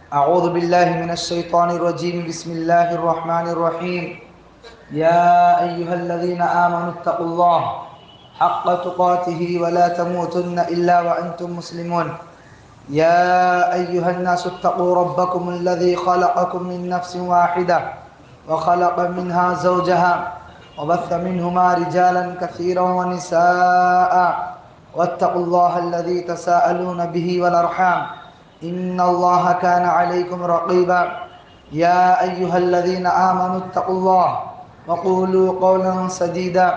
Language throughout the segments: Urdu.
أعوذ بالله من الشيطان الرجيم. بسم الله الرحمن الرحيم. يا أيها الذين آمنوا اتقوا الله حق تقاته ولا تموتن إلا وأنتم مسلمون. يا أيها الناس اتقوا ربكم الذي خلقكم من نفس واحدة وخلق منها زوجها وبث منهما رجالا كثيرا ونساء واتقوا الله الذي تساءلون به والأرحام إن الله كان عليكم رقيبا. يا أيها الذين آمنوا اتقوا الله وقولوا قولا سديدا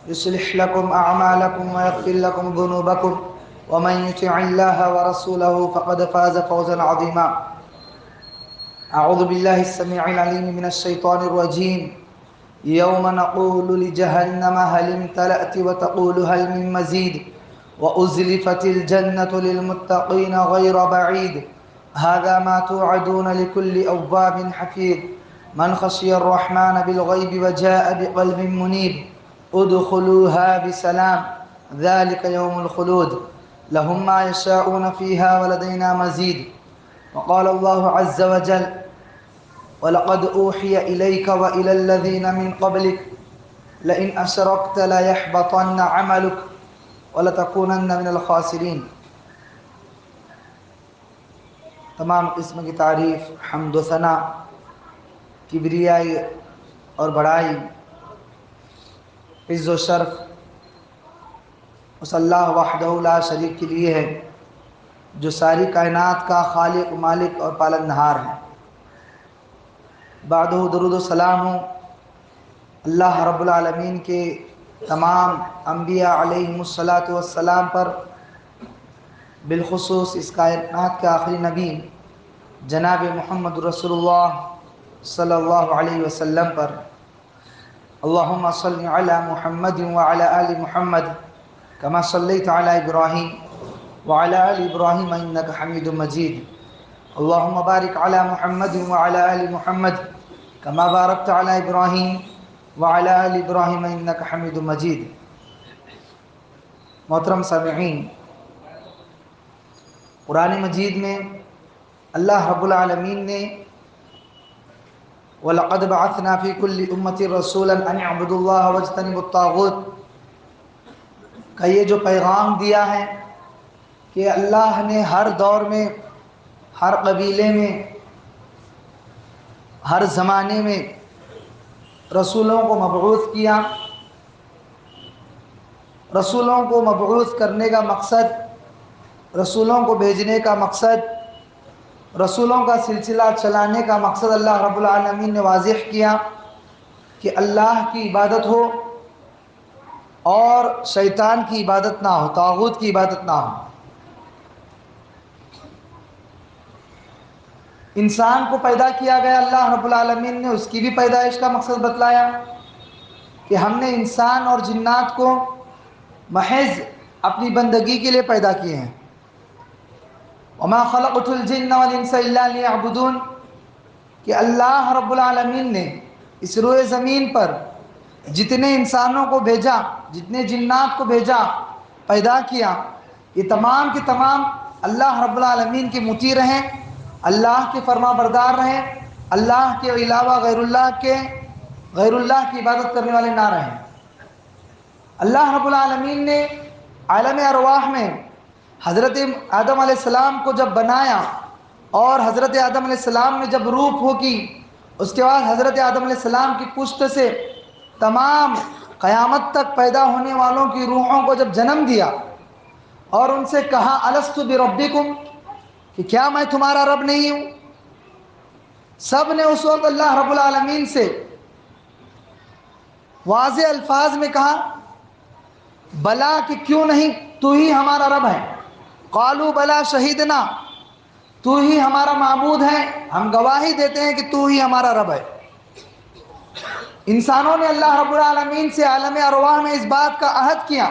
يصلح لكم أعمالكم ويغفر لكم ذنوبكم ومن يطع الله ورسوله فقد فاز فوزا عظيما. أعوذ بالله السميع العليم من الشيطان الرجيم. يوم نقول لجهنم هل امتلأت وتقول هل من مزيد وأزلفت الجنة للمتقين غير بعيد هذا ما توعدون لكل أواب حفيظ من خشي الرحمن بالغيب وجاء بقلب منيب ادخلوها بسلام ذلك يوم الخلود لهم ما يشاءون فيها ولدينا مزيد. وقال الله عز وجل ولقد أوحي إليك وإلى الذين من قبلك لئن أشركت ليحبطن عملك وَلَتَكُونَنَّ مِنَ الْخَاسِرِينَ. تمام قسم کی تعریف، حمد و ثنا، کبریائی اور بڑائی، عز و شرف اس اللہ وحدہ لا شریک کے لیے ہے جو ساری کائنات کا خالق، مالک اور پالنہار ہے. بعدہ درود و سلام ہو اللہ رب العالمین کے تمام انبیاء علیہم الصلاۃ والسلام پر، بالخصوص اس کائنات کے آخری نبی جناب محمد رسول اللہ صلی اللہ علیہ وسلم پر. اللہم صل علی محمد وعلی آل محمد کما صلیت علی ابراہیم وعلی آل ابراہیم انک حمید مجید. اللہم بارک علی محمد وعلی آل محمد کما بارکت علی ابراہیم وعلی آل ابراہیم انک حمید مجید. محترم سامعین، قرآن مجید میں اللہ رب العالمین نے وَلَقَدْ بَعَثْنَا فِي كُلِّ أُمَّةٍ رَسُولًا أَنِ اعْبُدُوا اللَّهَ وَاجْتَنِبُوا الطَّاغُوتَ کا یہ جو پیغام دیا ہے کہ اللہ نے ہر دور میں، ہر قبیلے میں، ہر زمانے میں رسولوں کو مبعوث کیا. رسولوں کو مبعوث کرنے کا مقصد، رسولوں کو بھیجنے کا مقصد، رسولوں کا سلسلہ چلانے کا مقصد اللہ رب العالمین نے واضح کیا کہ اللہ کی عبادت ہو اور شیطان کی عبادت نہ ہو، طاغوت کی عبادت نہ ہو. انسان کو پیدا کیا گیا اللہ رب العالمین نے اس کی بھی پیدائش کا مقصد بتلایا کہ ہم نے انسان اور جنات کو محض اپنی بندگی کے لیے پیدا کیے ہیں. وَمَا خَلَقْتُ الْجِنَّ وَالْإِنسَ إِلَّا لِيَعْبُدُونَ کہ اللہ رب العالمین نے اس روئے زمین پر جتنے انسانوں کو بھیجا، جتنے جنات کو بھیجا، پیدا کیا، یہ تمام کے تمام اللہ رب العالمین کے مطیع رہیں، اللہ کے فرما بردار رہیں، اللہ کے علاوہ غیر اللہ کی عبادت کرنے والے نہ رہیں. اللہ رب العالمین نے عالم ارواح میں حضرت آدم علیہ السلام کو جب بنایا اور حضرت آدم علیہ السلام نے جب روح پھونکی، اس کے بعد حضرت آدم علیہ السلام کی پشت سے تمام قیامت تک پیدا ہونے والوں کی روحوں کو جب جنم دیا اور ان سے کہا الست بربکم کہ کیا میں تمہارا رب نہیں ہوں؟ سب نے اس وقت اللہ رب العالمین سے واضح الفاظ میں کہا بلا کہ کیوں نہیں، تو ہی ہمارا رب ہے. قالوا بلا شہیدنا، تو ہی ہمارا معبود ہے، ہم گواہی دیتے ہیں کہ تو ہی ہمارا رب ہے. انسانوں نے اللہ رب العالمین سے عالم ارواح میں اس بات کا عہد کیا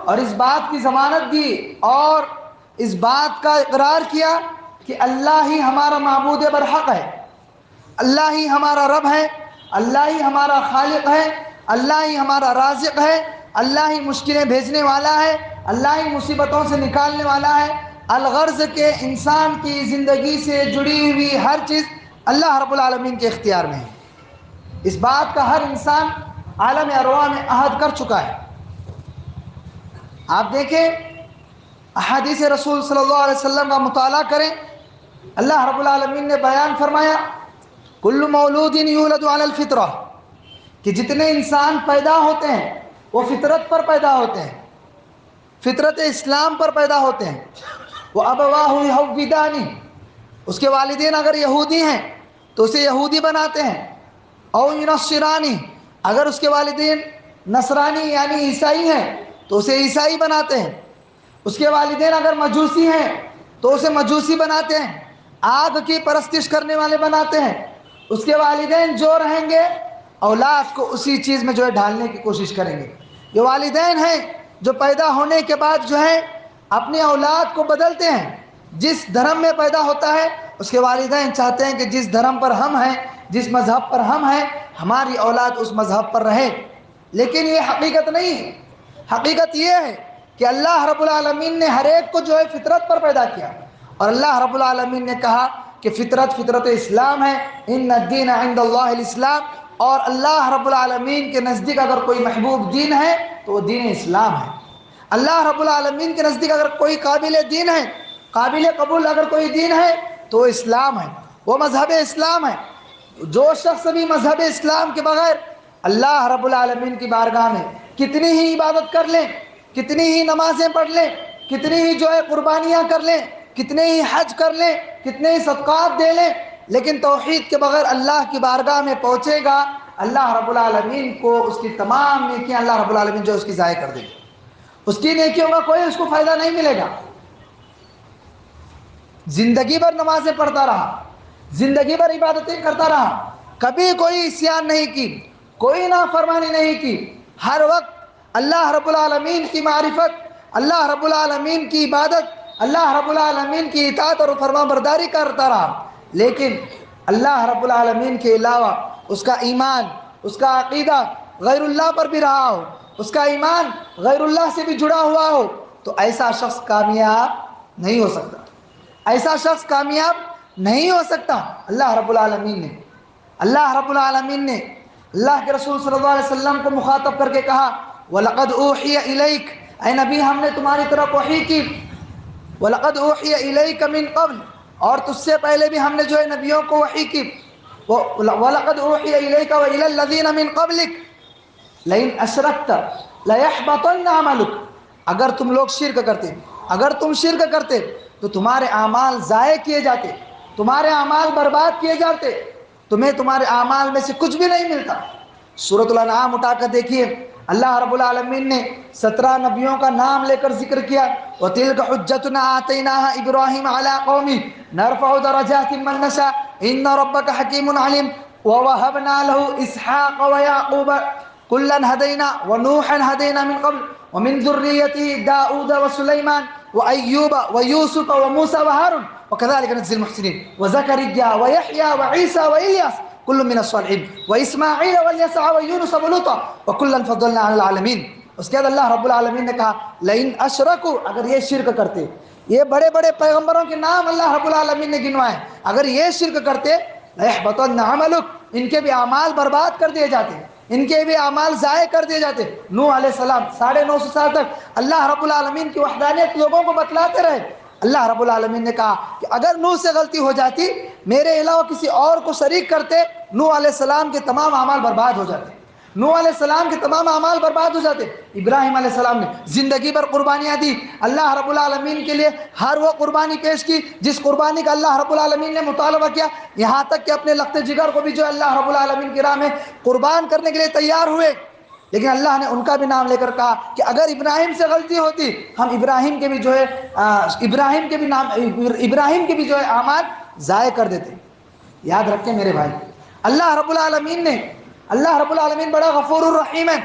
اور اس بات کی ضمانت دی اور اس بات کا اقرار کیا کہ اللہ ہی ہمارا معبود برحق ہے، اللہ ہی ہمارا رب ہے، اللہ ہی ہمارا خالق ہے، اللہ ہی ہمارا رازق ہے، اللہ ہی مشکلیں بھیجنے والا ہے، اللہ ہی مصیبتوں سے نکالنے والا ہے، الغرض کے انسان کی زندگی سے جڑی ہوئی ہر چیز اللہ رب العالمین کے اختیار میں ہے۔ اس بات کا ہر انسان عالم ارواح میں عہد کر چکا ہے۔ آپ دیکھیں احادیث رسول صلی اللہ علیہ وسلم کا مطالعہ کریں، اللہ رب العالمین نے بیان فرمایا کل مولود یولد علی الفطرہ، کہ جتنے انسان پیدا ہوتے ہیں وہ فطرت پر پیدا ہوتے ہیں، فطرت اسلام پر پیدا ہوتے ہیں۔ وہ ابواہ یحودانی، اس کے والدین اگر یہودی ہیں تو اسے یہودی بناتے ہیں، او ینصرانی، اگر اس کے والدین نصرانی یعنی عیسائی ہیں تو اسے عیسائی بناتے ہیں، اس کے والدین اگر مجوسی ہیں تو اسے مجوسی بناتے ہیں، آگ کی پرستش کرنے والے بناتے ہیں۔ اس کے والدین جو رہیں گے اولاد کو اسی چیز میں جو ہے ڈھالنے کی کوشش کریں گے۔ یہ والدین ہیں جو پیدا ہونے کے بعد جو ہے اپنی اولاد کو بدلتے ہیں، جس دھرم میں پیدا ہوتا ہے اس کے والدین چاہتے ہیں کہ جس دھرم پر ہم ہیں، جس مذہب پر ہم ہیں، ہماری اولاد اس مذہب پر رہے۔ لیکن یہ حقیقت نہیں ہے۔ حقیقت یہ ہے کہ اللہ رب العالمین نے ہر ایک کو جو ہے فطرت پر پیدا کیا، اور اللہ رب العالمین نے کہا کہ فطرت اسلام ہے، ان الدین عند اللہ الاسلام، اور اللہ رب العالمین کے نزدیک اگر کوئی محبوب دین ہے تو وہ دین اسلام ہے۔ اللہ رب العالمین کے نزدیک اگر کوئی قابل دین ہے، قابل قبول اگر کوئی دین ہے تو وہ اسلام ہے، وہ مذہب اسلام ہے۔ جو شخص بھی مذہب اسلام کے بغیر اللہ رب العالمین کی بارگاہ میں کتنی ہی عبادت کر لیں، کتنی ہی نمازیں پڑھ لیں، کتنی ہی جو ہے قربانیاں کر لیں، کتنے ہی حج کر لیں، کتنے ہی صدقات دے لیں، لیکن توحید کے بغیر اللہ کی بارگاہ میں پہنچے گا، اللہ رب العالمین کو اس کی تمام نیکیاں اللہ رب العالمین جو اس کی ضائع کر دے گی، اس کی نیکیوں کا کوئی اس کو فائدہ نہیں ملے گا۔ زندگی بھر نمازیں پڑھتا رہا، زندگی بھر عبادتیں کرتا رہا، کبھی کوئی عصیان نہیں کی، کوئی نافرمانی نہیں کی، ہر وقت اللہ رب العالمین کی معرفت، اللہ رب العالمین کی عبادت، اللہ رب العالمین کی اطاعت اور فرما برداری کرتا رہا، لیکن اللہ رب العالمین کے علاوہ اس کا ایمان، اس کا عقیدہ غیر اللہ پر بھی رہا ہو، اس کا ایمان غیر اللہ سے بھی جڑا ہوا ہو، تو ایسا شخص کامیاب نہیں ہو سکتا، ایسا شخص کامیاب نہیں ہو سکتا۔ اللہ رب العالمین نے اللہ کے رسول صلی اللہ علیہ وسلم کو مخاطب کر کے کہا وَلَقَدْ أُوحِيَ إِلَيْكَ، اے نبی ہم نے تمہاری طرف وحی کی، وَلَقَدْ أُوحِيَ إِلَيْكَ مِن قَبْلِ، اور تجھ سے پہلے بھی ہم نے جو ہے نبیوں کو وحی کی، وَلَقَدْ أُوحِيَ إِلَيْكَ وَإِلَى الَّذِينَ مِن قَبْلِكَ لَئِنْ أَشْرَكْتَ لَيَحْبَطَنَّ عَمَلُكَ، اگر تم لوگ شرک کرتے، اگر تم شرک کرتے تو تمہارے اعمال ضائع کیے جاتے، تمہارے اعمال برباد کیے جاتے، تمہیں تمہارے اعمال میں سے کچھ بھی نہیں ملتا۔ سورۃ الانعام اٹھا کر دیکھیے، اللہ رب العالمین نے 17 نبیوں کا نام لے کر ذکر کیا، وَتِلْكَ حُجَّتُنَا آتَيْنَاهَا إِبْرَاهِيمَ عَلَىٰ قَوْمِهِ نَرْفَعُ دَرَجَاتٍ مَّن نَّشَاءُ إِنَّ رَبَّكَ حَكِيمٌ عَلِيمٌ وَوَهَبْنَا لَهُ إِسْحَاقَ وَيَعْقُوبَ كُلًّا هَدَيْنَا وَنُوحًا هَدَيْنَا مِن قَبْلُ وَمِن ذُرِّيَّتِهِ دَاوُودَ وَسُلَيْمَانَ وَأَيُّوبَ وَيُوسُفَ وَمُوسَىٰ وَهَارُونَ وَكَذَٰلِكَ نَجْزِي الْمُحْسِنِينَ وَزَكَرِيَّا وَيَحْيَىٰ وَعِيسَىٰ وَإِلْيَاسَ كُلٌّ مِّنَ الصَّالِحِينَ وَإِسْمَاعِيلَ وَالْيَسَعَ وَيُونُسَ وَلُوطًا وَكُلًّا فَضَّلْنَا عَلَى الْعَالَمِينَ۔ اس کے بعد اللہ رب العالمین نے کہا لئن اشرکوا، اگر یہ شرک کرتے، یہ بڑے بڑے پیغمبروں کے نام اللہ رب العالمین نے گنوائے، اگر یہ شرک کرتے لَيَحْبَطَنَّ عَمَلُكَ، ان کے بھی اعمال برباد کر دیے جاتے، ان کے بھی اعمال ضائع کر دیے جاتے۔ نوح علیہ السلام 950 سال تک اللہ رب العالمین کی وحدانیت لوگوں کو بتلاتے رہے، اللہ رب العالمین نے کہا کہ اگر نوح سے غلطی ہو جاتی، میرے علاوہ کسی اور کو شریک کرتے، نوح علیہ السلام کے تمام اعمال برباد ہو جاتے، نوح علیہ السلام کے تمام اعمال برباد ہو جاتے۔ ابراہیم علیہ السلام نے زندگی بھر قربانیاں دی، اللہ رب العالمین کے لیے ہر وہ قربانی پیش کی جس قربانی کا اللہ رب العالمین نے مطالبہ کیا، یہاں تک کہ اپنے لخت جگر کو بھی جو اللہ رب العالمین کی راہ میں قربان کرنے کے لیے تیار ہوئے، لیکن اللہ نے ان کا بھی نام لے کر کہا کہ اگر ابراہیم سے غلطی ہوتی ہم ابراہیم کے بھی جو ہے ابراہیم کے بھی جو ہے اعمال ضائع کر دیتے۔ یاد رکھیں میرے بھائی، اللہ رب العالمین بڑا غفور الرحیم ہے،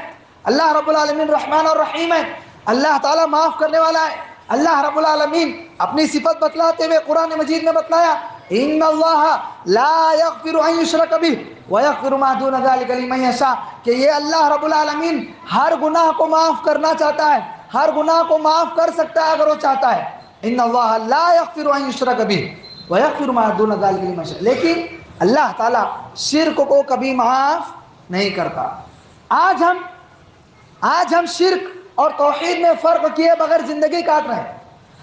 اللہ رب العالمین رحمان اور رحیم ہے، اللہ تعالیٰ معاف کرنے والا ہے۔ اللہ رب العالمین اپنی صفت بتلاتے ہوئے قرآن مجید میں بتلایا ان اللہ لا یغفر ان یشرک بہ ویغفر ما دون ذلک لمن یشاء، کہ یہ اللہ رب العالمین ہر گناہ کو معاف کرنا چاہتا ہے، ہر گناہ کو معاف کر سکتا ہے اگر وہ چاہتا ہے، ان اللہ لا یغفر ان یشرک بہ ویغفر ما دون ذلک لمن یشاء، لیکن اللہ تعالیٰ شرک کو کبھی معاف نہیں کرتا۔ آج ہم شرک اور توحید میں فرق کیے بغیر زندگی کاٹ رہے ہیں۔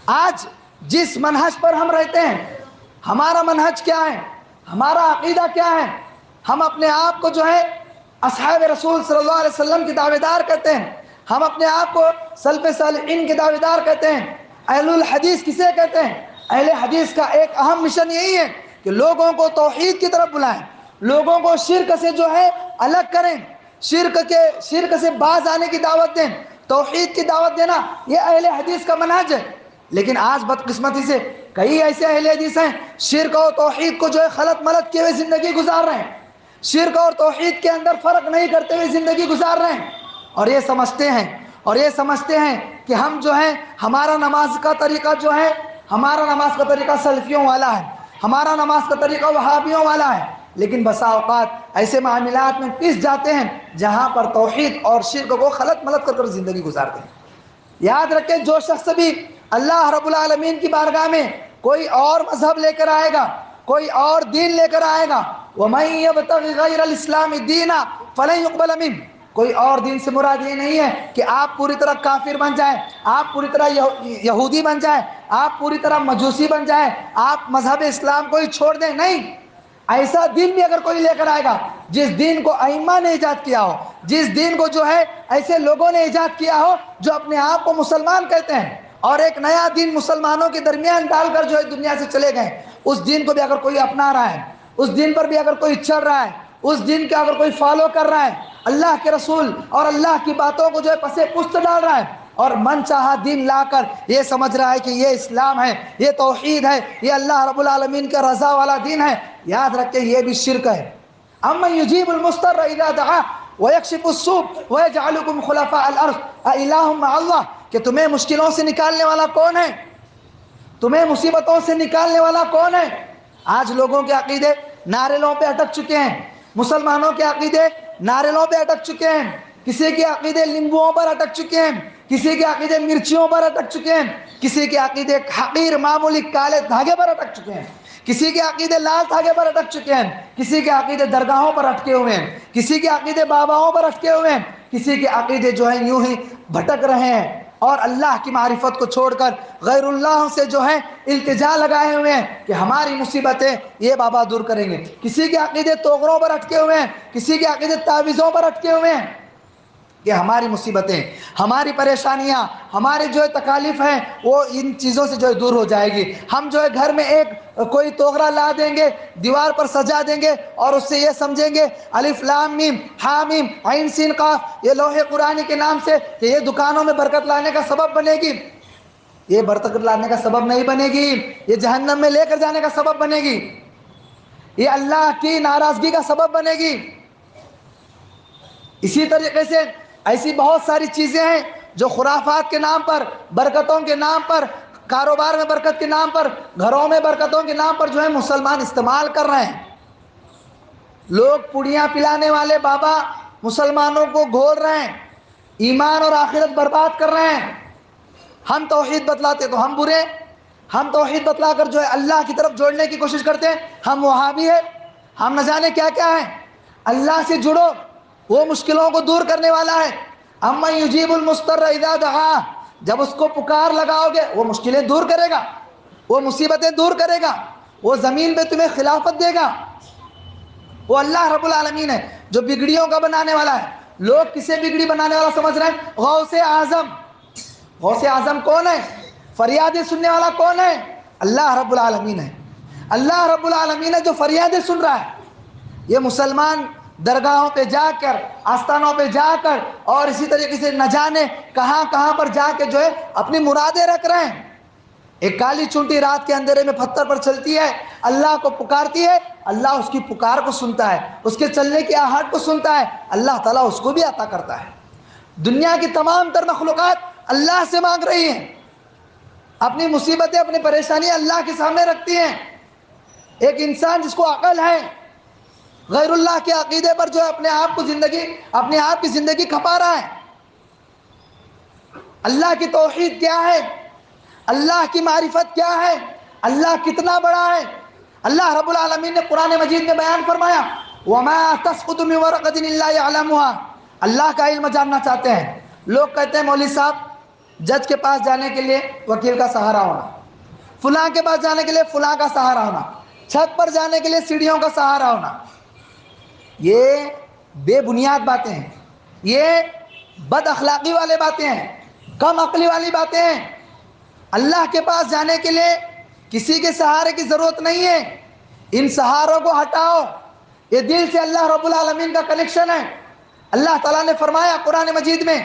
آج جس منہج پر ہم رہتے ہیں، ہمارا منہج کیا ہے، ہمارا عقیدہ کیا ہے، ہم اپنے آپ کو جو ہے اصحاب رسول صلی اللہ علیہ وسلم کی دعوے دار کہتے ہیں، ہم اپنے آپ کو سلف صالحین کے دعوے دار کہتے ہیں۔ اہل الحدیث کسے کہتے ہیں؟ اہل حدیث کا ایک اہم مشن یہی ہے کہ لوگوں کو توحید کی طرف بلائیں، لوگوں کو شرک سے جو ہے الگ کریں، شرک سے باز آنے کی دعوت دیں، توحید کی دعوت دینا، یہ اہل حدیث کا منہج ہے۔ لیکن آج بدقسمتی سے کئی ایسے اہل حدیث ہیں شرک اور توحید کو جو ہے خلط ملط کیے ہوئے زندگی گزار رہے ہیں، شرک اور توحید کے اندر فرق نہیں کرتے ہوئے زندگی گزار رہے ہیں، اور یہ سمجھتے ہیں کہ ہم جو ہے ہمارا نماز کا طریقہ سلفیوں والا ہے، ہمارا نماز کا طریقہ وہابیوں والا ہے۔ لیکن بسا اوقات ایسے معاملات میں پس جاتے ہیں جہاں پر توحید اور شرک کو خلط ملط کر زندگی گزارتے ہیں۔ یاد رکھیں، جو شخص بھی اللہ رب العالمین کی بارگاہ میں کوئی اور مذہب لے کر آئے گا، کوئی اور دین لے کر آئے گا، وَمَن يَبْتَغِ غَيْرَ الْإِسْلَامِ دِينًا فَلَن يُقْبَلَ مِنْهُ، کوئی اور دین سے مراد یہ نہیں ہے کہ آپ پوری طرح کافر بن جائیں، آپ پوری طرح یہودی بن جائیں، آپ پوری طرح مجوسی بن جائیں، آپ مذہب اسلام کو ہی چھوڑ دیں، نہیں۔ ایسا دین بھی اگر کوئی لے کر آئے گا جس دین کو ائمہ نے ایجاد کیا ہو، جس دین کو جو ہے ایسے لوگوں نے ایجاد کیا ہو جو اپنے آپ کو مسلمان کہتے ہیں اور ایک نیا دین مسلمانوں کے درمیان ڈال کر جو ہے دنیا سے چلے گئے، اس دین کو بھی اگر کوئی اپنا رہا ہے، اس دین پر بھی اگر کوئی چل رہا ہے، اس دین کا اگر کوئی فالو کر رہا ہے، اللہ کے رسول اور اللہ کی باتوں کو جو ہے پسے پشت ڈال رہا ہے اور من چاہا دین لا کر یہ سمجھ رہا ہے کہ یہ اسلام ہے، یہ توحید ہے، یہ اللہ رب العالمین کا رضا والا دین ہے، یاد رکھیں یہ بھی شرک ہے۔ اَمَّن يُجِيبُ الْمُضْطَرَّ إِذَا دَعَاهُ وَيَكْشِفُ السُّوءَ وَيَجْعَلُكُمْ خُلَفَاءَ الْأَرْضِ أَإِلَٰهٌ مَّعَ اللَّهِ، کہ تمہیں مشکلوں سے نکالنے والا کون ہے، تمہیں مصیبتوں سے نکالنے والا کون ہے؟ آج لوگوں کے عقیدے ناریلوں پہ اٹک چکے ہیں، مسلمانوں کے عقیدے ناریلوں پہ اٹک چکے ہیں، کسی کے عقیدے لیمبوؤں پر اٹک چکے ہیں، کسی کے عقیدے مرچیوں پر اٹک چکے ہیں، کسی کے عقیدے حقیر معمولی کالے دھاگے پر اٹک چکے ہیں، کسی کے عقیدے لال دھاگے پر اٹک چکے ہیں، کسی کے عقیدے درگاہوں پر اٹکے ہوئے ہیں، کسی کے عقیدے باباؤں پر اٹکے ہوئے ہیں، کسی کے عقیدے جو ہیں یوں ہی بھٹک رہے ہیں اور اللہ کی معرفت کو چھوڑ کر غیر اللہ سے جو ہے التجا لگائے ہوئے ہیں کہ ہماری مصیبتیں یہ بابا دور کریں گے، کسی کے عقیدے توغروں پر اٹکے ہوئے ہیں، کسی کے عقیدے تعویذوں پر اٹکے ہوئے ہیں کہ ہماری مصیبتیں، ہماری پریشانیاں، ہماری جو ہے تکالیف ہیں وہ ان چیزوں سے جو ہے دور ہو جائے گی۔ ہم جو ہے گھر میں ایک کوئی توغرا لا دیں گے، دیوار پر سجا دیں گے اور اس سے یہ سمجھیں گے الف لام میم ہا میم عین سین قاف، یہ لوح قرآنی کے نام سے کہ یہ دکانوں میں برکت لانے کا سبب بنے گی۔ یہ برکت لانے کا سبب نہیں بنے گی، یہ جہنم میں لے کر جانے کا سبب بنے گی، یہ اللہ کی ناراضگی کا سبب بنے گی۔ اسی طریقے سے ایسی بہت ساری چیزیں ہیں جو خرافات کے نام پر، برکتوں کے نام پر، کاروبار میں برکت کے نام پر، گھروں میں برکتوں کے نام پر جو ہے مسلمان استعمال کر رہے ہیں۔ لوگ پڑیاں پلانے والے بابا مسلمانوں کو گھول رہے ہیں، ایمان اور آخرت برباد کر رہے ہیں۔ ہم توحید بتلاتے تو ہم برے، ہم توحید بتلا کر جو ہے اللہ کی طرف جوڑنے کی کوشش کرتے ہیں ہم وہابی ہیں، ہم نہ جانے کیا کیا ہیں۔ اللہ سے جڑو، وہ مشکلوں کو دور کرنے والا ہے۔ اَمَّن يُجِيبُ الْمُضْطَرَّ إِذَا دَعَاهُ، جب اس کو پکار لگاؤ گے وہ مشکلیں دور کرے گا، وہ مصیبتیں دور کرے گا، وہ زمین پہ تمہیں خلافت دے گا۔ وہ اللہ رب العالمین ہے جو بگڑیوں کا بنانے والا ہے۔ لوگ کسے بگڑی بنانے والا سمجھ رہے ہیں؟ غوث اعظم۔ غوث اعظم کون ہے؟ فریادیں سننے والا کون ہے؟ اللہ رب العالمین ہے۔ اللہ رب العالمین ہے جو فریادیں سن رہا ہے۔ یہ مسلمان درگاہوں پہ جا کر، آستانوں پہ جا کر اور اسی طریقے سے نہ جانے کہاں کہاں پر جا کے جو ہے اپنی مرادیں رکھ رہے ہیں۔ ایک کالی چونٹی رات کے اندھیرے میں پتھر پر چلتی ہے، اللہ کو پکارتی ہے، اللہ اس کی پکار کو سنتا ہے، اس کے چلنے کی آہٹ کو سنتا ہے، اللہ تعالیٰ اس کو بھی عطا کرتا ہے۔ دنیا کی تمام تر مخلوقات اللہ سے مانگ رہی ہیں، اپنی مصیبتیں، اپنی پریشانیاں اللہ کے سامنے رکھتی ہیں۔ ایک انسان جس کو عقل ہے غیر اللہ کے عقیدے پر جو ہے اپنے آپ کی زندگی کھپا رہا ہے۔ اللہ کی توحید کیا ہے؟ اللہ کی معرفت کیا ہے، اللہ کتنا بڑا ہے۔ اللہ رب العالمین نے قرآن مجید میں بیان فرمایا وَمَا تَسْقُطُ مِنْ وَرَقَةٍ إِلَّا يَعْلَمُهَا۔ اللہ کا علم جاننا چاہتے ہیں لوگ، کہتے ہیں مولوی صاحب جج کے پاس جانے کے لیے وکیل کا سہارا ہونا، فلاں کے پاس جانے کے لیے فلاں کا سہارا ہونا، چھت پر جانے کے لیے سیڑھیوں کا سہارا ہونا۔ یہ بے بنیاد باتیں ہیں، یہ بد اخلاقی والے باتیں ہیں، کم عقلی والی باتیں ہیں۔ اللہ کے پاس جانے کے لیے کسی کے سہارے کی ضرورت نہیں ہے، ان سہاروں کو ہٹاؤ، یہ دل سے اللہ رب العالمین کا کنیکشن ہے۔ اللہ تعالیٰ نے فرمایا قرآن مجید میں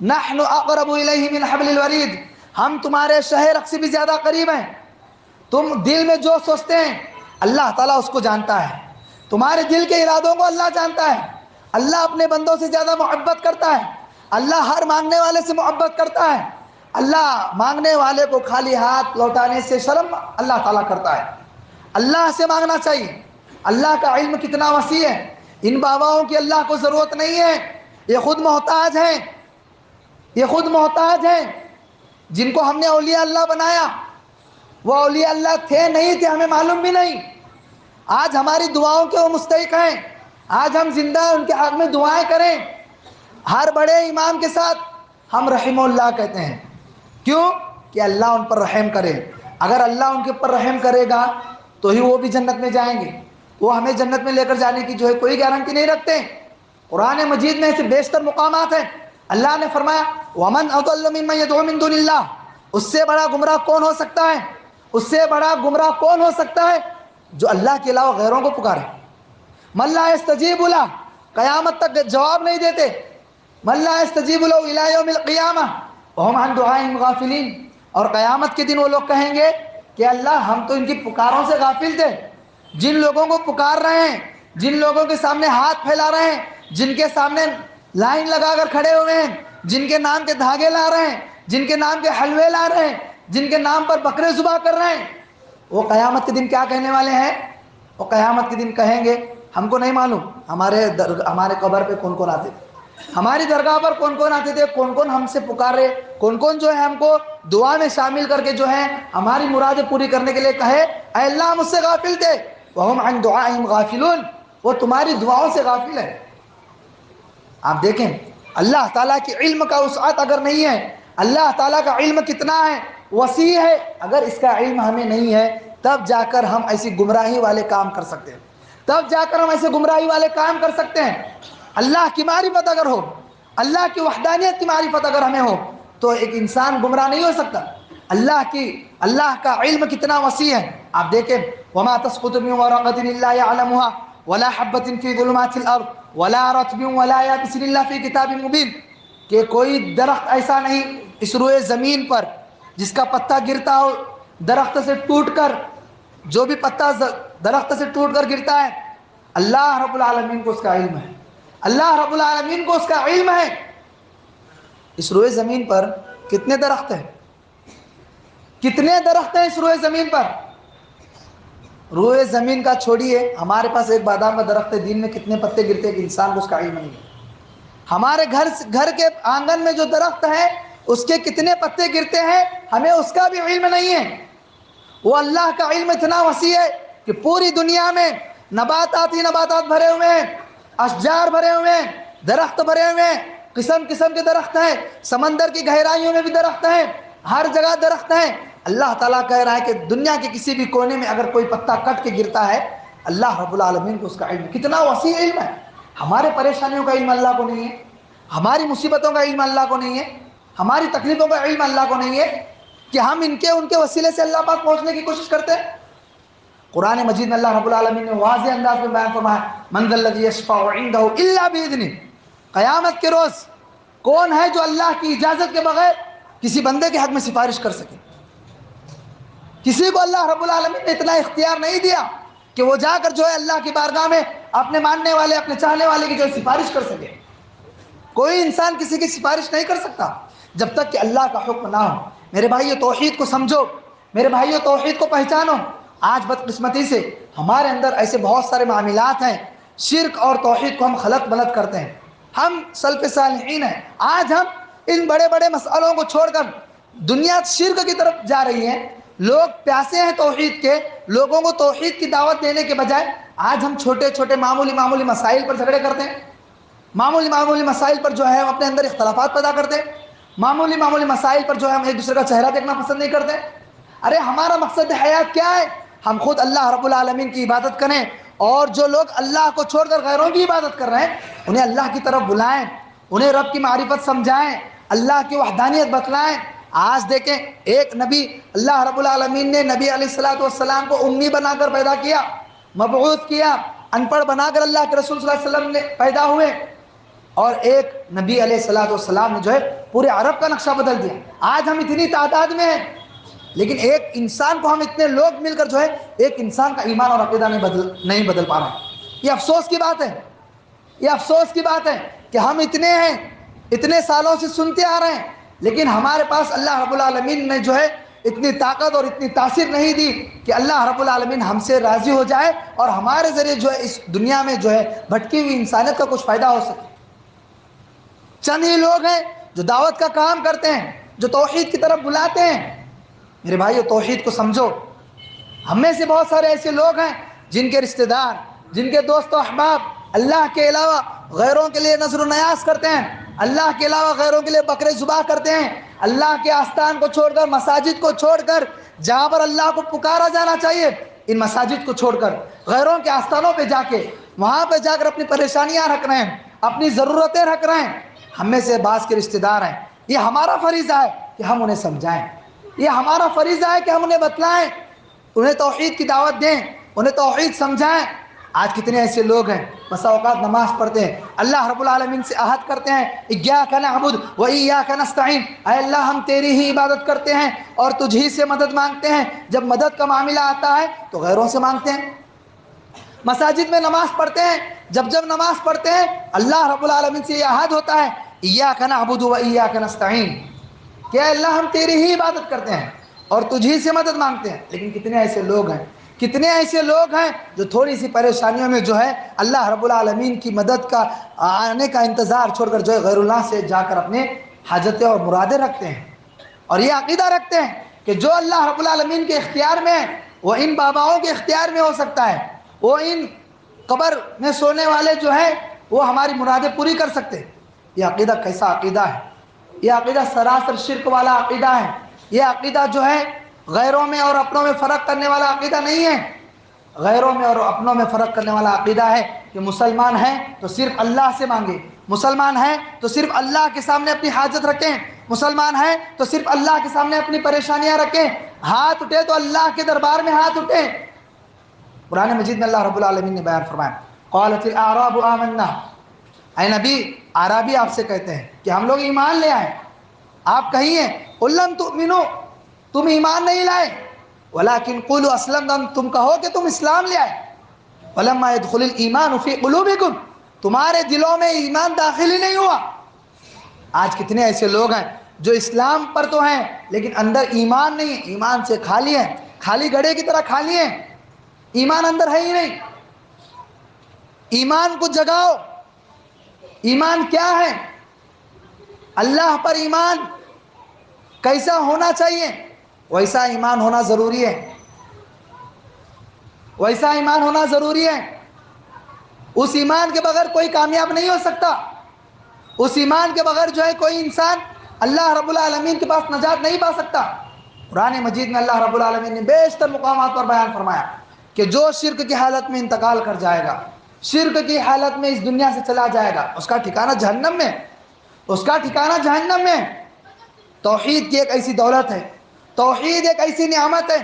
نحن اقرب الیہ من حبل الورید، ہم تمہارے شہ رگ سے بھی زیادہ قریب ہیں۔ تم دل میں جو سوچتے ہیں اللہ تعالیٰ اس کو جانتا ہے، تمہارے دل کے ارادوں کو اللہ جانتا ہے۔ اللہ اپنے بندوں سے زیادہ محبت کرتا ہے، اللہ ہر مانگنے والے سے محبت کرتا ہے۔ اللہ مانگنے والے کو خالی ہاتھ لوٹانے سے شرم اللہ تعالیٰ کرتا ہے۔ اللہ سے مانگنا چاہیے۔ اللہ کا علم کتنا وسیع ہے، ان باباؤں کی اللہ کو ضرورت نہیں ہے، یہ خود محتاج ہیں، یہ خود محتاج ہیں۔ جن کو ہم نے اولیاء اللہ بنایا وہ اولیاء اللہ تھے نہیں تھے ہمیں معلوم بھی نہیں، آج ہماری دعاؤں کے وہ مستحق ہیں، آج ہم زندہ ان کے حق میں دعائیں کریں۔ ہر بڑے امام کے ساتھ ہم رحم اللہ کہتے ہیں، کیوں کہ اللہ ان پر رحم کرے۔ اگر اللہ ان کے اوپر رحم کرے گا تو ہی وہ بھی جنت میں جائیں گے، وہ ہمیں جنت میں لے کر جانے کی جو ہے کوئی گارنٹی نہیں رکھتے۔ قرآن مجید میں ایسے بیشتر مقامات ہیں، اللہ نے فرمایا وَمَنْ أَضَلُّ مِمَّنْ يَدْعُو مِن دُونِ اللَّهِ، اس سے بڑا گمراہ کون ہو سکتا ہے، اس سے بڑا گمراہ کون ہو سکتا ہے جو اللہ کے علاوہ غیروں کو پکارے۔ مَن لَا يَسْتَجِيبُ لَهُ، قیامت تک جواب نہیں دیتے، مَن لَا يَسْتَجِيبُ لَهُ إِلَىٰ يَوْمِ الْقِيَامَةِ وَهُمْ عَنْ دُعَائِهِمْ غَافِلِينَ، اور قیامت کے دن وہ لوگ کہیں گے کہ اللہ ہم تو ان کی پکاروں سے غافل تھے۔ جن لوگوں کو پکار رہے ہیں، جن لوگوں کے سامنے ہاتھ پھیلا رہے ہیں، جن کے سامنے لائن لگا کر کھڑے ہوئے ہیں، جن کے نام کے دھاگے لا رہے ہیں، جن کے نام کے حلوے لا رہے ہیں، جن کے نام پر بکرے ذبح کر رہے ہیں، وہ قیامت کے دن کیا کہنے والے ہیں؟ وہ قیامت کے دن کہیں گے ہم کو نہیں معلوم ہمارے قبر پہ کون کون آتے تھے، ہماری درگاہ پر کون کون آتے تھے، کون کون ہم سے پکارے، کون کون جو ہے ہم کو دعا میں شامل کر کے جو ہے ہماری مرادیں پوری کرنے کے لیے کہے اے اللہ مجھ سے غافل تھے۔ وَهُمْ عَنْ دُعَائِهِمْ غَافِلُونَ، وہ تمہاری دعاؤں سے غافل ہے۔ آپ دیکھیں اللہ تعالیٰ کی علم کا وسعت اگر نہیں ہے، اللہ تعالیٰ کا علم کتنا ہے، وسیع ہے، اگر اس کا علم ہمیں نہیں ہے تب جا کر ہم ایسی گمراہی والے کام کر سکتے ہیں، تب جا کر ہم ایسے گمراہی والے کام کر سکتے ہیں۔ اللہ کی معرفت اگر ہو، اللہ کی وحدانیت کی معرفت اگر ہمیں ہو تو ایک انسان گمراہ نہیں ہو سکتا۔ اللہ کا علم کتنا وسیع ہے، آپ دیکھیں وَمَا تَسْقُطُ مِنْ وَرَقَةٍ إِلَّا يَعْلَمُهَا وَلَا حَبَّةٍ فِي ظُلُمَاتِ الْأَرْضِ وَلَا رَطْبٍ وَلَا يَابِسٍ إِلَّا فِي كِتَابٍ مُبِينٍ، کہ کوئی درخت ایسا نہیں اس روئے زمین پر جس کا پتا گرتا ہو درخت سے ٹوٹ کر، جو بھی پتا درخت سے ٹوٹ کر گرتا ہے اللہ رب العالمین کو اس کا علم ہے، اللہ رب العالمین کو اس کا علم ہے۔ اس روئے زمین پر کتنے درخت ہیں، کتنے درخت ہیں اس روئے زمین پر؟ روئے زمین کا چھوڑیے، ہمارے پاس ایک بادام کا درخت ہے، دن میں کتنے پتے گرتے ہیں کہ انسان کو اس کا علم نہیں ہے۔ ہمارے گھر کے آنگن میں جو درخت ہے اس کے کتنے پتے گرتے ہیں ہمیں اس کا بھی علم نہیں ہے۔ وہ اللہ کا علم اتنا وسیع ہے کہ پوری دنیا میں نباتات ہی نباتات بھرے ہوئے ہیں، اشجار بھرے ہوئے ہیں، درخت بھرے ہوئے ہیں، قسم قسم کے درخت ہیں، سمندر کی گہرائیوں میں بھی درخت ہیں، ہر جگہ درخت ہیں۔ اللہ تعالیٰ کہہ رہا ہے کہ دنیا کے کسی بھی کونے میں اگر کوئی پتا کٹ کے گرتا ہے اللہ رب العالمین کو اس کا علم، کتنا وسیع علم ہے۔ ہمارے پریشانیوں کا علم اللہ کو نہیں ہے، ہماری مصیبتوں کا علم اللہ کو نہیں ہے، ہماری تکلیفوں کا علم اللہ کو نہیں ہے کہ ہم ان کے وسیلے سے اللہ پاک پہنچنے کی کوشش کرتے ہیں۔ قرآن مجید میں اللہ رب العالمین نے واضح انداز میں بیان فرمایا من ذا الذی یشفع عنده الا باذنہ، قیامت کے روز کون ہے جو اللہ کی اجازت کے بغیر کسی بندے کے حق میں سفارش کر سکے؟ کسی کو اللہ رب العالمین نے اتنا اختیار نہیں دیا کہ وہ جا کر جو ہے اللہ کی بارگاہ میں اپنے ماننے والے اپنے چاہنے والے کی جو ہے سفارش کر سکے۔ کوئی انسان کسی کی سفارش نہیں کر سکتا جب تک کہ اللہ کا حکم نہ ہو۔ میرے بھائیو توحید کو سمجھو، میرے بھائیو توحید کو پہچانو۔ آج بدقسمتی سے ہمارے اندر ایسے بہت سارے معاملات ہیں، شرک اور توحید کو ہم خلط بلط کرتے ہیں۔ ہم سلف صالحین ہیں، آج ہم ان بڑے بڑے مسئلوں کو چھوڑ کر دنیا شرک کی طرف جا رہی ہے، لوگ پیاسے ہیں توحید کے، لوگوں کو توحید کی دعوت دینے کے بجائے آج ہم چھوٹے چھوٹے معمولی مسائل پر جھگڑے کرتے ہیں، معمولی مسائل پر جو ہے ہم اپنے اندر اختلافات پیدا کرتے ہیں، معمولی مسائل پر جو ہے ہم ایک دوسرے کا چہرہ دیکھنا پسند نہیں کرتے۔ ارے ہمارا مقصد حیات کیا ہے؟ ہم خود اللہ رب العالمین کی عبادت کریں، اور جو لوگ اللہ کو چھوڑ کر غیروں کی عبادت کر رہے ہیں انہیں اللہ کی طرف بلائیں، انہیں رب کی معرفت سمجھائیں، اللہ کی وحدانیت بتلائیں۔ آج دیکھیں، ایک نبی اللہ رب العالمین نے نبی علیہ الصلوۃ والسلام کو امی بنا کر پیدا کیا، مبعوث کیا، ان پڑھ بنا کر اللہ کے رسول صلی اللہ علیہ وسلم نے پیدا ہوئے، اور ایک نبی علیہ الصلوۃ والسلام نے جو ہے پورے عرب کا نقشہ بدل دیا۔ آج ہم اتنی تعداد میں ہیں، لیکن ایک انسان کو ہم اتنے لوگ مل کر جو ہے ایک انسان کا ایمان اور عقیدہ نہیں بدل پا رہے ہیں۔ یہ افسوس کی بات ہے، یہ افسوس کی بات ہے کہ ہم اتنے ہیں، اتنے سالوں سے سنتے آ رہے ہیں، لیکن ہمارے پاس اللہ رب العالمین نے جو ہے اتنی طاقت اور اتنی تاثیر نہیں دی کہ اللہ رب العالمین ہم سے راضی ہو جائے اور ہمارے ذریعے جو ہے اس دنیا میں جو ہے بھٹکی ہوئی انسانیت کا کچھ فائدہ ہو سکے۔ چند ہی لوگ ہیں جو دعوت کا کام کرتے ہیں، جو توحید کی طرف بلاتے ہیں۔ میرے بھائیو، توحید کو سمجھو۔ ہم میں سے بہت سارے ایسے لوگ ہیں جن کے رشتہ دار، جن کے دوست و احباب اللہ کے علاوہ غیروں کے لیے نذر و نیاز کرتے ہیں، اللہ کے علاوہ غیروں کے لیے بکرے ذبح کرتے ہیں، اللہ کے آستان کو چھوڑ کر، مساجد کو چھوڑ کر، جہاں پر اللہ کو پکارا جانا چاہیے، ان مساجد کو چھوڑ کر غیروں کے آستانوں پہ جا کے، وہاں پہ جا کر اپنی پریشانیاں رکھ رہے ہیں، اپنی ضرورتیں رکھ رہے ہیں۔ ہم میں سے بعض کے رشتہ دار ہیں، یہ ہمارا فریضہ ہے کہ ہم انہیں سمجھائیں، یہ ہمارا فریضہ ہے کہ ہم انہیں بتلائیں، انہیں توحید کی دعوت دیں، انہیں توحید سمجھائیں۔ آج کتنے ایسے لوگ ہیں بسا اوقات نماز پڑھتے ہیں، اللہ رب العالمین سے عہد کرتے ہیں، ایاک نعبد و ایاک نستعین، اے اللہ ہم تیری ہی عبادت کرتے ہیں اور تجھ ہی سے مدد مانگتے ہیں۔ جب مدد کا معاملہ آتا ہے تو غیروں سے مانگتے ہیں۔ مساجد میں نماز پڑھتے ہیں، جب نماز پڑھتے ہیں اللہ رب العالمین سے یہ عہد ہوتا ہے، ایاک نعبد و ایاک نستعین، کہ اے اللہ ہم تیری ہی عبادت کرتے ہیں اور تجھ ہی سے مدد مانگتے ہیں۔ لیکن کتنے ایسے لوگ ہیں، کتنے ایسے لوگ ہیں جو تھوڑی سی پریشانیوں میں جو ہے اللہ رب العالمین کی مدد کا آنے کا انتظار چھوڑ کر جو ہے غیر اللہ سے جا کر اپنے حاجتیں اور مرادیں رکھتے ہیں، اور یہ عقیدہ رکھتے ہیں کہ جو اللہ رب العالمین کے اختیار میں ہے وہ ان باباؤں کے اختیار میں ہو سکتا ہے، وہ ان قبر میں سونے والے جو ہیں وہ ہماری مرادیں پوری کر سکتے ہیں۔ یہ عقیدہ کیسا عقیدہ ہے؟ یہ عقیدہ سراسر شرک والا عقیدہ ہے۔ یہ عقیدہ جو ہے غیروں میں اور اپنوں میں فرق کرنے والا عقیدہ نہیں ہے۔ غیروں میں اور اپنوں میں فرق کرنے والا عقیدہ ہے کہ مسلمان ہیں تو صرف اللہ سے مانگے، مسلمان ہیں تو صرف اللہ کے سامنے اپنی حاجت رکھیں، مسلمان ہیں تو صرف اللہ کے سامنے اپنی پریشانیاں رکھیں، ہاتھ اٹھے تو اللہ کے دربار میں ہاتھ اٹھیں۔ قرآن مجید میں اللہ رب العالمین نے بیان فرمایا، قالت الاعراب آمنا، اے نبی اعرابی آپ سے کہتے ہیں کہ ہم لوگ ایمان لے آئے۔ آپ کہیے قل لم تؤمنوا، تم ایمان نہیں لائے، ولکن قولوا اسلمنا، تم کہو کہ تم اسلام لے آئے، ولما يدخل الایمان فی قلوبکم، تمہارے دلوں میں ایمان داخل ہی نہیں ہوا۔ آج کتنے ایسے لوگ ہیں جو اسلام پر تو ہیں لیکن اندر ایمان نہیں ہے، ایمان سے خالی ہیں، خالی گڑھے کی طرح خالی ہیں، ایمان اندر ہے ہی نہیں۔ ایمان کو جگاؤ۔ ایمان کیا ہے؟ اللہ پر ایمان کیسا ہونا چاہیے؟ ویسا ایمان ہونا ضروری ہے، ویسا ایمان ہونا ضروری ہے۔ اس ایمان کے بغیر کوئی کامیاب نہیں ہو سکتا، اس ایمان کے بغیر جو ہے کوئی انسان اللہ رب العالمین کے پاس نجات نہیں پا سکتا۔ قرآن مجید میں اللہ رب العالمین نے بیشتر مقامات پر بیان فرمایا کہ جو شرک کی حالت میں انتقال کر جائے گا، شرک کی حالت میں اس دنیا سے چلا جائے گا، اس کا ٹھکانہ جہنم میں، اس کا ٹھکانہ جہنم میں۔ توحید کی ایک ایسی دولت ہے، توحید ایک ایسی نعمت ہے،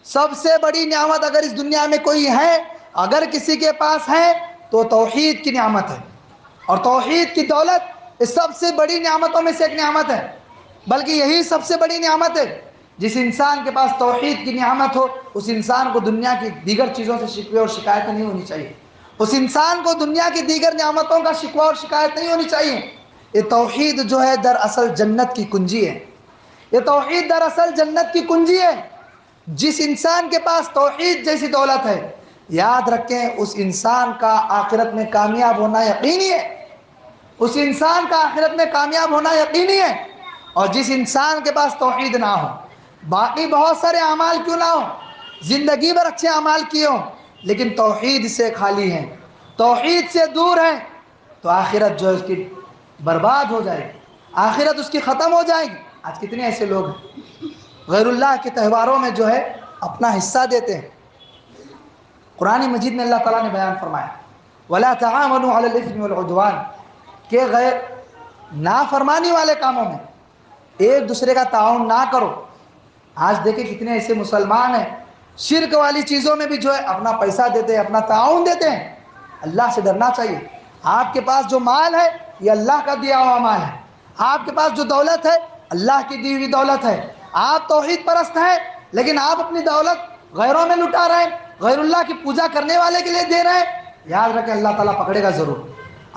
سب سے بڑی نعمت اگر اس دنیا میں کوئی ہے، اگر کسی کے پاس ہے تو توحید کی نعمت ہے، اور توحید کی دولت اس سب سے بڑی نعمتوں میں سے ایک نعمت ہے، بلکہ یہی سب سے بڑی نعمت ہے۔ جس انسان کے پاس توحید کی نعمت ہو اس انسان کو دنیا کی دیگر چیزوں سے شکوے اور شکایتیں نہیں ہونی چاہیے، اس انسان کو دنیا کی دیگر نعمتوں کا شکوہ اور شکایت نہیں ہونی چاہیے۔ یہ توحید جو ہے دراصل جنت کی کنجی ہے، یہ توحید دراصل جنت کی کنجی ہے۔ جس انسان کے پاس توحید جیسی دولت ہے، یاد رکھیں اس انسان کا آخرت میں کامیاب ہونا یقینی ہے، اس انسان کا آخرت میں کامیاب ہونا یقینی ہے۔ اور جس انسان کے پاس توحید نہ ہو، باقی بہت سارے اعمال کیوں نہ ہوں، زندگی بھر اچھے اعمال کیے ہوں، لیکن توحید سے خالی ہیں، توحید سے دور ہیں، تو آخرت جو ہے اس کی برباد ہو جائے گی، آخرت اس کی ختم ہو جائے گی۔ آج کتنے ایسے لوگ ہیں غیر اللہ کے تہواروں میں جو ہے اپنا حصہ دیتے ہیں۔ قرآن مجید میں اللہ تعالیٰ نے بیان فرمایا وَلَا تَعَاوَنُوا عَلَى الْإِثْمِ وَالْعُدْوَانِ، کہ غیر نافرمانی والے کاموں میں ایک دوسرے کا تعاون نہ کرو۔ آج دیکھیں کتنے ایسے مسلمان ہیں شرک والی چیزوں میں بھی جو ہے اپنا پیسہ دیتے ہیں، اپنا تعاون دیتے ہیں۔ اللہ سے ڈرنا چاہیے۔ آپ کے پاس جو مال ہے یہ اللہ کا دیا ہوا مال ہے، آپ کے پاس جو دولت ہے اللہ کی دی ہوئی دولت ہے۔ آپ توحید پرست ہیں لیکن آپ اپنی دولت غیروں میں لٹا رہے ہیں، غیر اللہ کی پوجا کرنے والے کے لیے دے رہے ہیں، یاد رکھیں اللہ تعالیٰ پکڑے گا ضرور،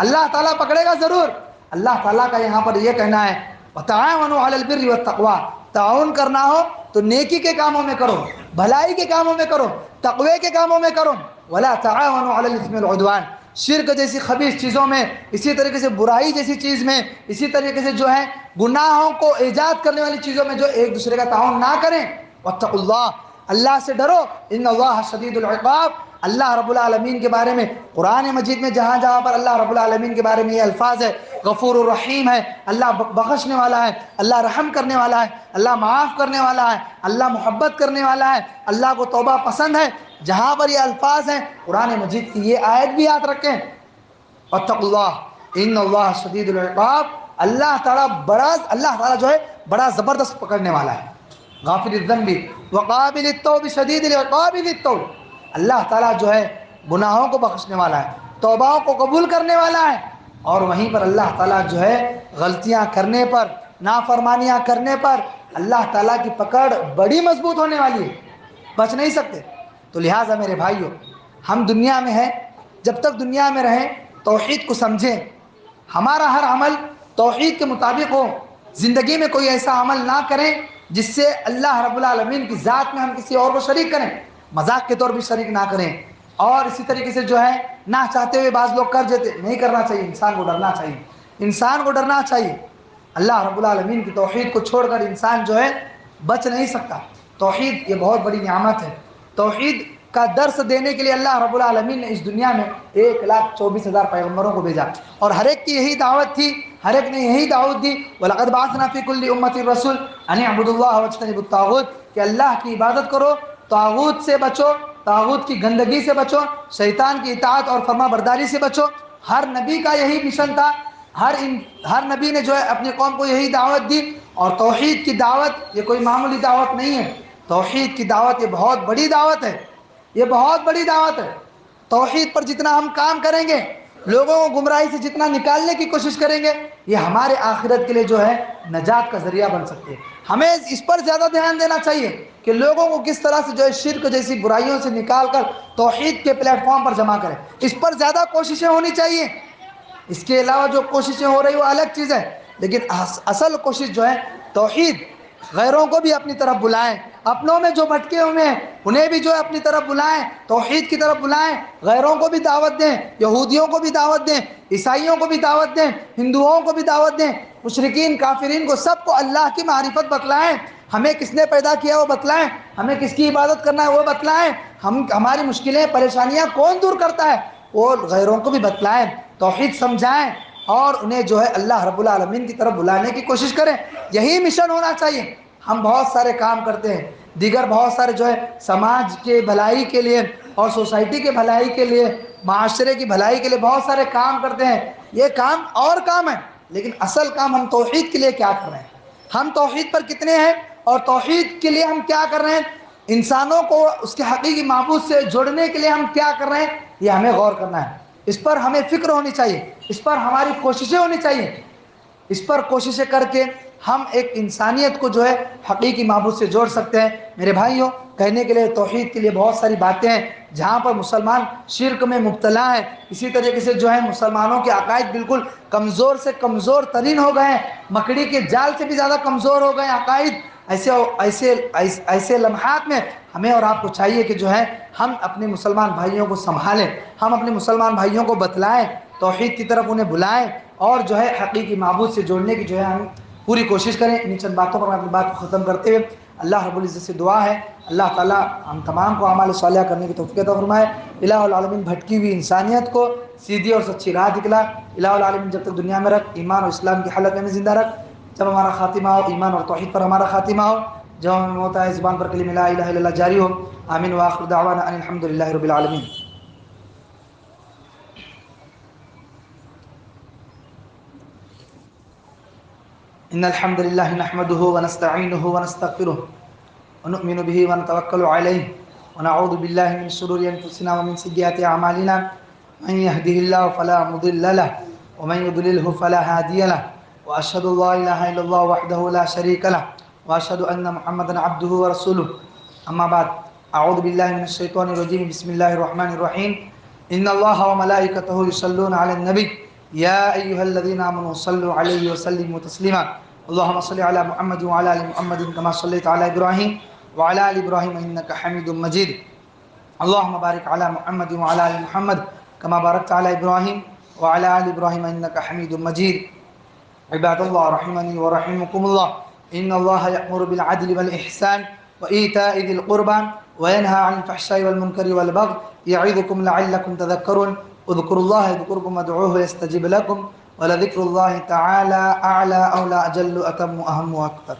اللہ تعالیٰ پکڑے گا ضرور۔ اللہ تعالیٰ کا یہاں پر یہ کہنا ہے وَتَعَاوَنُوا عَلَى الْبِرِّ وَالتَّقْوَىٰ، تعاون کرنا ہو تو نیکی کے کاموں میں کرو، بھلائی کے کاموں میں کرو، تقوی کے کاموں میں کرو۔ وَلَا تَعَاوَنُوا عَلَى الْإِثْمِ وَالْعُدْوَانِ، شرک جیسی خبیث چیزوں میں، اسی طریقے سے برائی جیسی چیز میں، اسی طریقے سے جو ہے گناہوں کو ایجاد کرنے والی چیزوں میں جو ایک دوسرے کا تعاون نہ کریں۔ وَاتَّقُوا اللَّهَ، اللہ سے ڈرو، ان اللہ شدید العقاب۔ اللہ رب العالمین کے بارے میں قرآن مجید میں جہاں جہاں پر اللہ رب العالمین کے بارے میں یہ الفاظ ہے، غفور الرحیم ہے، اللہ بخشنے والا ہے، اللہ رحم کرنے والا ہے، اللہ معاف کرنے والا ہے، اللہ محبت کرنے والا ہے، اللہ کو توبہ پسند ہے، جہاں پر یہ الفاظ ہیں قرآن مجید کی یہ آیت بھی یاد رکھیں وَاتَّقُوا اللَّهَ إِنَّ اللَّهَ شَدِيدُ الْعِقَابِ۔ اللہ تعالیٰ جو ہے بڑا زبردست پکڑنے والا ہے۔ غافر الذنب وقابل التوب شدید العقاب ذی الطول، اللہ تعالیٰ جو ہے گناہوں کو بخشنے والا ہے، توبہوں کو قبول کرنے والا ہے، اور وہیں پر اللہ تعالیٰ جو ہے غلطیاں کرنے پر، نافرمانیاں کرنے پر اللہ تعالیٰ کی پکڑ بڑی مضبوط ہونے والی ہے، بچ نہیں سکتے۔ تو لہٰذا میرے بھائیوں، ہم دنیا میں ہیں، جب تک دنیا میں رہیں توحید کو سمجھیں، ہمارا ہر عمل توحید کے مطابق ہو، زندگی میں کوئی ایسا عمل نہ کریں جس سے اللہ رب العالمین کی ذات میں ہم کسی اور کو شریک کریں، مذاق کے طور بھی شریک نہ کریں، اور اسی طریقے سے جو ہے نہ چاہتے ہوئے بعض لوگ کر دیتے، نہیں کرنا چاہیے۔ انسان کو ڈرنا چاہیے، انسان کو ڈرنا چاہیے۔ اللہ رب العالمین کی توحید کو چھوڑ کر انسان جو ہے بچ نہیں سکتا۔ توحید یہ بہت بڑی نعمت ہے۔ توحید کا درس دینے کے لیے اللہ رب العالمین نے اس دنیا میں 1,24,000 پیغمبروں کو بھیجا، اور ہر ایک کی یہی دعوت تھی، ہر ایک نے یہی دعوت دی وَلَقَدْ بَعَثْنَا فِي كُلِّ أُمَّةٍ رَسُولًا أَنِ اعْبُدُوا اللَّهَ وَاجْتَنِبُوا الطَّاغُوتَ، کہ اللہ کی عبادت کرو، طاغوت سے بچو، طاغوت کی گندگی سے بچو، شیطان کی اطاعت اور فرما برداری سے بچو۔ ہر نبی کا یہی مشن تھا، ہر نبی نے جو ہے اپنی قوم کو یہی دعوت دی، اور توحید کی دعوت یہ کوئی معمولی دعوت نہیں ہے، توحید کی دعوت یہ بہت بڑی دعوت ہے، یہ بہت بڑی دعوت ہے۔ توحید پر جتنا ہم کام کریں گے، لوگوں کو گمراہی سے جتنا نکالنے کی کوشش کریں گے، یہ ہمارے آخرت کے لیے جو ہے نجات کا ذریعہ بن سکتے ہیں۔ ہمیں اس پر زیادہ دھیان دینا چاہیے کہ لوگوں کو کس طرح سے جو ہے شرک جیسی برائیوں سے نکال کر توحید کے پلیٹ فارم پر جمع کریں، اس پر زیادہ کوششیں ہونی چاہیے۔ اس کے علاوہ جو کوششیں ہو رہی وہ الگ چیز ہے، لیکن اصل کوشش جو ہے توحید، غیروں کو بھی اپنی طرف بلائیں، اپنوں میں جو بھٹکے ہوئے ہیں انہیں بھی جو ہے اپنی طرف بلائیں، توحید کی طرف بلائیں، غیروں کو بھی دعوت دیں، یہودیوں کو بھی دعوت دیں، عیسائیوں کو بھی دعوت دیں، ہندوؤں کو بھی دعوت دیں، مشرکین کافرین کو، سب کو اللہ کی معرفت بتلائیں، ہمیں کس نے پیدا کیا وہ بتلائیں، ہمیں کس کی عبادت کرنا ہے وہ بتلائیں، ہماری مشکلیں پریشانیاں کون دور کرتا ہے وہ غیروں کو بھی بتلائیں، توحید سمجھائیں، اور انہیں جو ہے اللہ رب العالمین کی طرف بلانے کی کوشش کریں۔ یہی مشن ہونا چاہیے۔ ہم بہت سارے کام کرتے ہیں، دیگر بہت سارے جو ہے سماج کے بھلائی کے لیے اور سوسائٹی کے بھلائی کے لیے، معاشرے کی بھلائی کے لیے بہت سارے کام کرتے ہیں، یہ کام اور کام ہے، لیکن اصل کام ہم توحید کے لیے کیا کر رہے ہیں، ہم توحید پر کتنے ہیں، اور توحید کے لیے ہم کیا کر رہے ہیں، انسانوں کو اس کے حقیقی معبود سے جوڑنے کے لیے ہم کیا کر رہے ہیں، یہ ہمیں غور کرنا ہے، اس پر ہمیں فکر ہونی چاہیے، اس پر ہماری کوششیں ہونی چاہیے۔ اس پر کوششیں کر کے ہم ایک انسانیت کو جو ہے حقیقی معبود سے جوڑ سکتے ہیں۔ میرے بھائیوں، کہنے کے لیے توحید کے لیے بہت ساری باتیں ہیں، جہاں پر مسلمان شرک میں مبتلا ہیں، اسی طریقے سے جو ہے مسلمانوں کے عقائد بالکل کمزور سے کمزور ترین ہو گئے ہیں، مکڑی کے جال سے بھی زیادہ کمزور ہو گئے ہیں عقائد۔ ایسے لمحات میں ہمیں اور آپ کو چاہیے کہ جو ہے ہم اپنے مسلمان بھائیوں کو سنبھالیں، ہم اپنے مسلمان بھائیوں کو بتلائیں، توحید کی طرف انہیں بلائیں، اور جو ہے حقیقی معبود سے جوڑنے کی جو ہے ہم پوری کوشش کریں. ان چند باتوں پر میں اپنی بات کو ختم کرتے ہوئے اللہ رب العزت سے دعا ہے اللہ تعالیٰ ہم تمام کو اعمال صالحہ کرنے کی توفیق عطا فرمائے. الہ العالمین بھٹکی ہوئی انسانیت کو سیدھی اور سچی راہ دکھلا. الہ العالمین جب تک دنیا میں رکھ ایمان اور اسلام کی حالت میں زندہ رکھ. جب ہمارا خاتمہ ہو ایمان اور توحید پر ہمارا خاتمہ ہو. جب ہمیں موت آئے زبان پر کلمہ لا الہ الا اللہ جاری ہو. آمین وآخر دعوانا ان الحمدللہ رب العالمین. ان الحمد لله نحمده ونستعينه ونستغفره ونؤمن به ونتوكل عليه ونعوذ بالله من شرور انفسنا ومن سيئات اعمالنا. من يهده الله فلا مضل له ومن يضلله فلا هادي له. واشهد ان لا اله الا الله وحده لا شريك له واشهد ان محمدا عبده ورسوله. اما بعد اعوذ بالله من الشيطان الرجيم بسم الله الرحمن الرحيم. ان الله وملائكته يصلون على النبي يا ايها الذين امنوا صلوا عليه وسلموا تسليما. اللهم صل على محمد وعلى ال محمد كما صليت على ابراهيم وعلى ال ابراهيم انك حميد مجيد. اللهم بارك على محمد وعلى ال محمد كما باركت على ابراهيم وعلى ال ابراهيم انك حميد مجيد. عباد الله رحمني ورحمكم الله. ان الله يأمر بالعدل والاحسان وايتاء ذي القربى وينهى عن الفحشاء والمنكر والبغي يعظكم لعلكم تذكرون. اذكروا الله يذكركم وادعوه يستجب لكم ولذكر الله تعالى أعلى أولى أجل أتم أهم وأكثر.